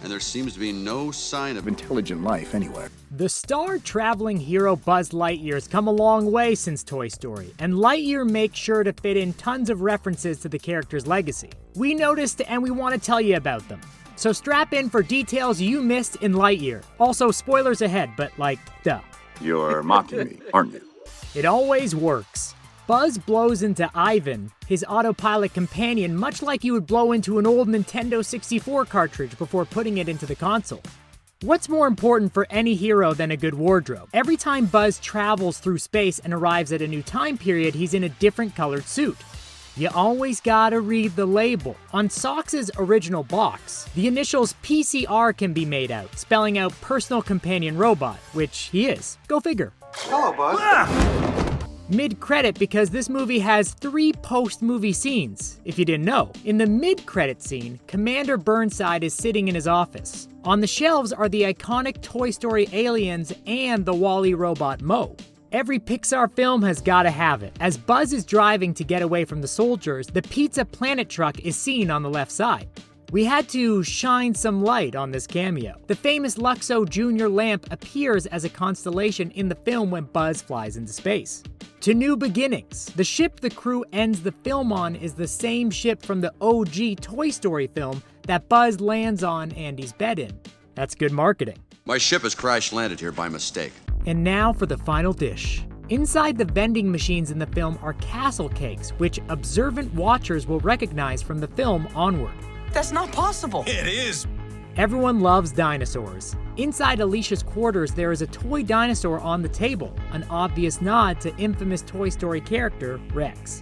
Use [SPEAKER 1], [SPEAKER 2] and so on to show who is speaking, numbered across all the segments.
[SPEAKER 1] and there seems to be no sign of
[SPEAKER 2] intelligent life anywhere.
[SPEAKER 3] The star-traveling hero Buzz Lightyear's come a long way since Toy Story, and Lightyear makes sure to fit in tons of references to the character's legacy. We noticed and we want to tell you about them. So strap in for details you missed in Lightyear. Also, spoilers ahead, but duh.
[SPEAKER 2] You're mocking me, aren't you?
[SPEAKER 3] It always works. Buzz blows into Ivan, his autopilot companion, much like you would blow into an old Nintendo 64 cartridge before putting it into the console. What's more important for any hero than a good wardrobe? Every time Buzz travels through space and arrives at a new time period, he's in a different colored suit. You always gotta read the label. On Socks's original box, the initials PCR can be made out, spelling out Personal Companion Robot, which he is. Go figure.
[SPEAKER 4] Hello, Buzz.
[SPEAKER 3] Mid-credit, because this movie has 3 post-movie scenes, if you didn't know. In the mid-credit scene, Commander Burnside is sitting in his office. On the shelves are the iconic Toy Story aliens and the WALL-E robot Mo. Every Pixar film has gotta have it. As Buzz is driving to get away from the soldiers, the Pizza Planet truck is seen on the left side. We had to shine some light on this cameo. The famous Luxo Jr. lamp appears as a constellation in the film when Buzz flies into space. To New Beginnings. The ship the crew ends the film on is the same ship from the OG Toy Story film that Buzz lands on Andy's bed in. That's good marketing.
[SPEAKER 1] My ship has crash-landed here by mistake.
[SPEAKER 3] And now for the final dish. Inside the vending machines in the film are castle cakes, which observant watchers will recognize from the film Onward.
[SPEAKER 4] That's not possible.
[SPEAKER 5] It is.
[SPEAKER 3] Everyone loves dinosaurs. Inside Alicia's quarters, there is a toy dinosaur on the table, an obvious nod to infamous Toy Story character Rex.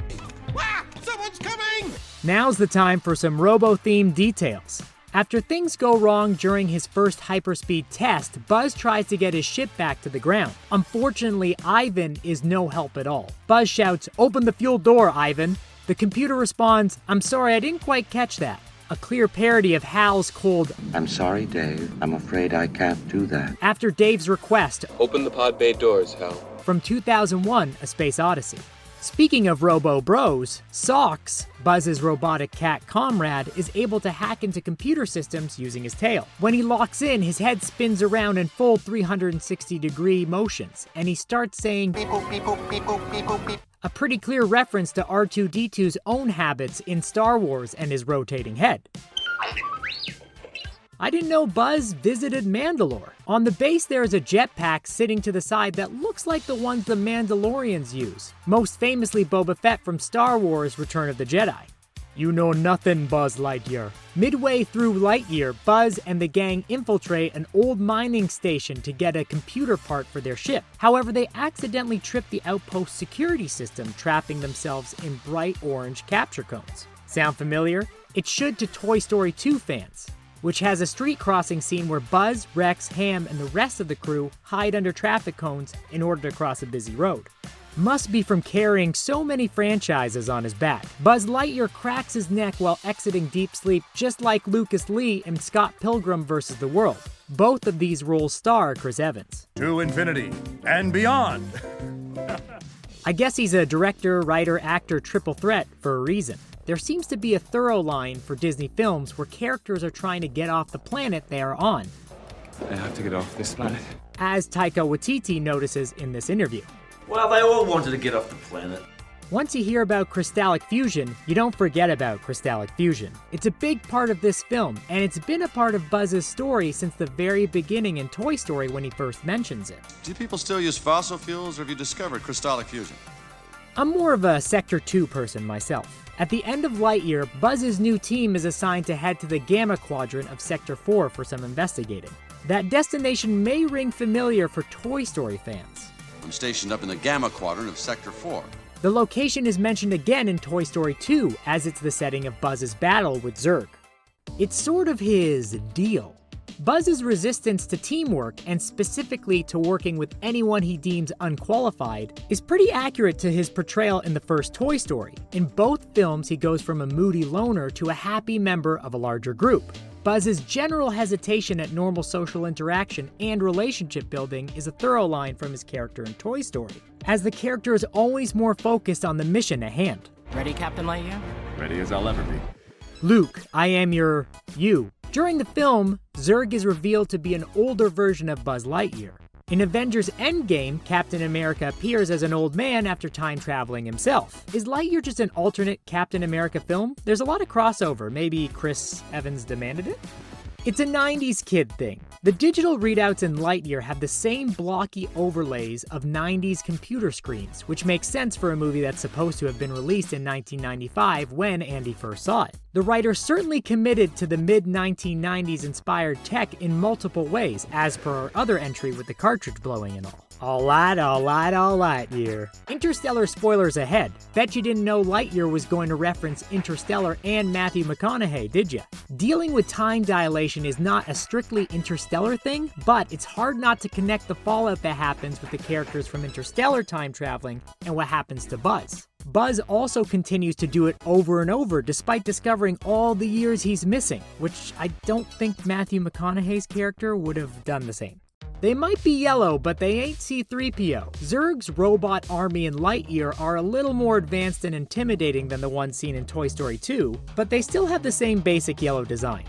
[SPEAKER 5] Ah, someone's coming!
[SPEAKER 3] Now's the time for some Robo-themed details. After things go wrong during his first hyperspeed test, Buzz tries to get his ship back to the ground. Unfortunately, Ivan is no help at all. Buzz shouts, "Open the fuel door, Ivan." The computer responds, "I'm sorry, I didn't quite catch that." A clear parody of Hal's cold,
[SPEAKER 6] "I'm sorry, Dave. I'm afraid I can't do that."
[SPEAKER 3] After Dave's request,
[SPEAKER 7] "Open the pod bay doors, Hal."
[SPEAKER 3] From 2001, A Space Odyssey. Speaking of Robo-Bros, Socks, Buzz's robotic cat comrade, is able to hack into computer systems using his tail. When he locks in, his head spins around in full 360-degree motions, and he starts saying beep boop, beep boop, beep boop, beep boop, beep. A pretty clear reference to R2-D2's own habits in Star Wars and his rotating head. I didn't know Buzz visited Mandalore. On the base there is a jetpack sitting to the side that looks like the ones the Mandalorians use. Most famously Boba Fett from Star Wars Return of the Jedi. You know nothing, Buzz Lightyear. Midway through Lightyear, Buzz and the gang infiltrate an old mining station to get a computer part for their ship. However, they accidentally trip the outpost security system, trapping themselves in bright orange capture cones. Sound familiar? It should to Toy Story 2 fans, which has a street crossing scene where Buzz, Rex, Ham, and the rest of the crew hide under traffic cones in order to cross a busy road. Must be from carrying so many franchises on his back. Buzz Lightyear cracks his neck while exiting deep sleep, just like Lucas Lee in Scott Pilgrim vs. the World. Both of these roles star Chris Evans.
[SPEAKER 5] To infinity and beyond.
[SPEAKER 3] I guess he's a director, writer, actor triple threat for a reason. There seems to be a thorough line for Disney films where characters are trying to get off the planet they are on.
[SPEAKER 7] I have to get off this planet.
[SPEAKER 3] As Taika Watiti notices in this interview.
[SPEAKER 8] Well, they all wanted to get off the planet.
[SPEAKER 3] Once you hear about crystallic fusion, you don't forget about crystallic fusion. It's a big part of this film, and it's been a part of Buzz's story since the very beginning in Toy Story when he first mentions it.
[SPEAKER 1] Do people still use fossil fuels, or have you discovered crystallic fusion?
[SPEAKER 3] I'm more of a Sector 2 person myself. At the end of Lightyear, Buzz's new team is assigned to head to the Gamma Quadrant of Sector 4 for some investigating. That destination may ring familiar for Toy Story fans.
[SPEAKER 1] I'm stationed up in the Gamma Quadrant of Sector 4.
[SPEAKER 3] The location is mentioned again in Toy Story 2, as it's the setting of Buzz's battle with Zurg. It's sort of his deal. Buzz's resistance to teamwork, and specifically to working with anyone he deems unqualified, is pretty accurate to his portrayal in the first Toy Story. In both films, he goes from a moody loner to a happy member of a larger group. Buzz's general hesitation at normal social interaction and relationship building is a thorough line from his character in Toy Story, as the character is always more focused on the mission at hand.
[SPEAKER 4] Ready, Captain Lightyear?
[SPEAKER 7] Ready as I'll ever be.
[SPEAKER 3] Luke, I am your you. During the film, Zurg is revealed to be an older version of Buzz Lightyear. In Avengers Endgame, Captain America appears as an old man after time traveling himself. Is Lightyear just an alternate Captain America film? There's a lot of crossover, maybe Chris Evans demanded it? It's a 90s kid thing. The digital readouts in Lightyear have the same blocky overlays of 90s computer screens, which makes sense for a movie that's supposed to have been released in 1995 when Andy first saw it. The writer certainly committed to the mid-1990s inspired tech in multiple ways, as per our other entry with the cartridge blowing and all. All Lightyear. Interstellar spoilers ahead. Bet you didn't know Lightyear was going to reference Interstellar and Matthew McConaughey, did ya? Dealing with time dilation is not a strictly Interstellar thing, but it's hard not to connect the fallout that happens with the characters from Interstellar time traveling and what happens to Buzz. Buzz also continues to do it over and over despite discovering all the years he's missing, which I don't think Matthew McConaughey's character would have done the same. They might be yellow, but they ain't C-3PO. Zurg's robot army in Lightyear are a little more advanced and intimidating than the ones seen in Toy Story 2, but they still have the same basic yellow design.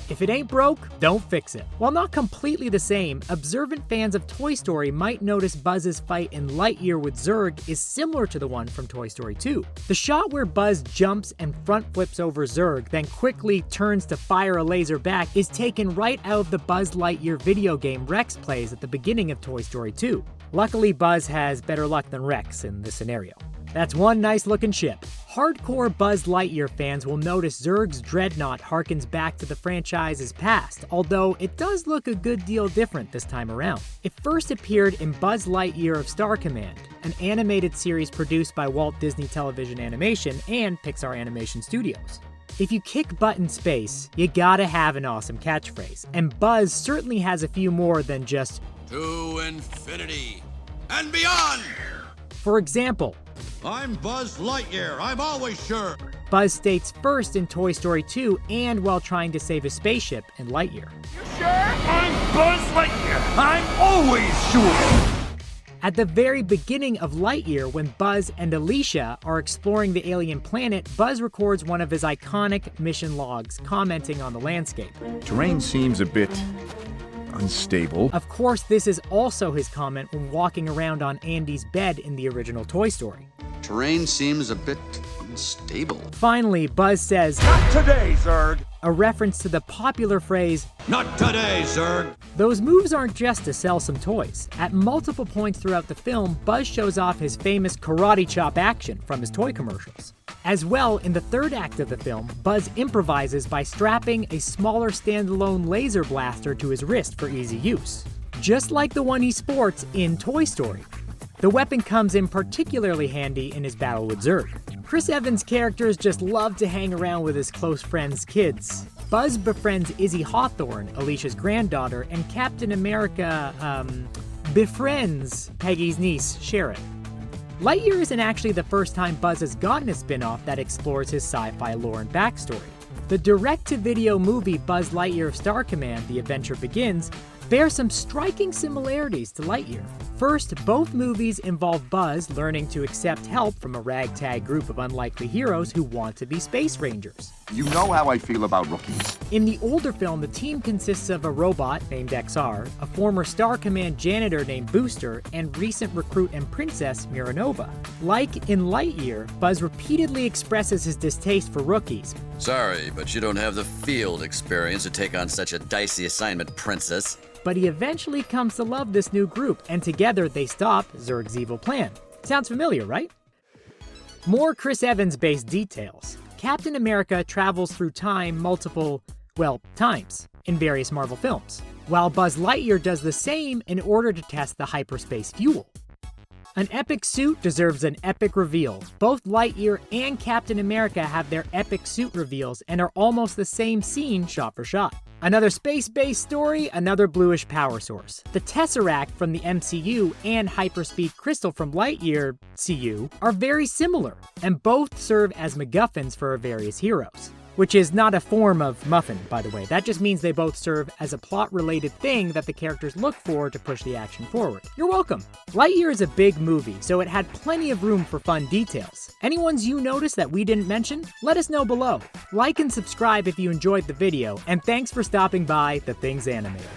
[SPEAKER 3] If it ain't broke, don't fix it. While not completely the same, observant fans of Toy Story might notice Buzz's fight in Lightyear with Zurg is similar to the one from Toy Story 2. The shot where Buzz jumps and front flips over Zurg, then quickly turns to fire a laser back is taken right out of the Buzz Lightyear video game Rex plays at the beginning of Toy Story 2. Luckily, Buzz has better luck than Rex in this scenario. That's one nice looking ship. Hardcore Buzz Lightyear fans will notice Zurg's Dreadnaught harkens back to the franchise's past, although it does look a good deal different this time around. It first appeared in Buzz Lightyear of Star Command, an animated series produced by Walt Disney Television Animation and Pixar Animation Studios. If you kick butt in space, you gotta have an awesome catchphrase, and Buzz certainly has a few more than just
[SPEAKER 5] To infinity and beyond!
[SPEAKER 3] For example,
[SPEAKER 5] I'm Buzz Lightyear. I'm always sure.
[SPEAKER 3] Buzz states first in Toy Story 2 and while trying to save a spaceship in Lightyear.
[SPEAKER 5] You sure? I'm Buzz Lightyear. I'm always sure.
[SPEAKER 3] At the very beginning of Lightyear, when Buzz and Alisha are exploring the alien planet, Buzz records one of his iconic mission logs, commenting on the landscape.
[SPEAKER 2] Terrain seems a bit unstable.
[SPEAKER 3] Of course, this is also his comment when walking around on Andy's bed in the original Toy Story.
[SPEAKER 1] Terrain seems a bit unstable.
[SPEAKER 3] Finally, Buzz says,
[SPEAKER 5] Not today, Zurg.
[SPEAKER 3] a reference to the popular phrase,
[SPEAKER 5] Not today, Zurg.
[SPEAKER 3] those moves aren't just to sell some toys. At multiple points throughout the film, Buzz shows off his famous karate chop action from his toy commercials. As well, in the third act of the film, Buzz improvises by strapping a smaller standalone laser blaster to his wrist for easy use, just like the one he sports in Toy Story. The weapon comes in particularly handy in his battle with Zurg. Chris Evans' characters just love to hang around with his close friends' kids. Buzz befriends Izzy Hawthorne, Alicia's granddaughter, and Captain America, befriends Peggy's niece, Sharon. Lightyear isn't actually the first time Buzz has gotten a spin-off that explores his sci-fi lore and backstory. The direct-to-video movie Buzz Lightyear of Star Command, The Adventure Begins, bears some striking similarities to Lightyear. First, both movies involve Buzz learning to accept help from a ragtag group of unlikely heroes who want to be space rangers.
[SPEAKER 2] You know how I feel about rookies.
[SPEAKER 3] In the older film, the team consists of a robot named XR, a former Star Command janitor named Booster, and recent recruit and princess Miranova. Like in Lightyear, Buzz repeatedly expresses his distaste for rookies.
[SPEAKER 9] Sorry, but you don't have the field experience to take on such a dicey assignment, princess.
[SPEAKER 3] But he eventually comes to love this new group, and together they stop Zurg's evil plan. Sounds familiar, right? More Chris Evans-based details. Captain America travels through time multiple, times in various Marvel films, while Buzz Lightyear does the same in order to test the hyperspace fuel. An epic suit deserves an epic reveal. Both Lightyear and Captain America have their epic suit reveals and are almost the same scene shot for shot. Another space-based story, another bluish power source. The Tesseract from the MCU and Hyperspeed Crystal from Lightyear CU are very similar, and both serve as MacGuffins for various heroes. which is not a form of muffin, by the way. That just means they both serve as a plot-related thing that the characters look for to push the action forward. You're welcome. Lightyear is a big movie, so it had plenty of room for fun details. Any ones you noticed that we didn't mention? Let us know below. Like and subscribe if you enjoyed the video, and thanks for stopping by The Things Animated.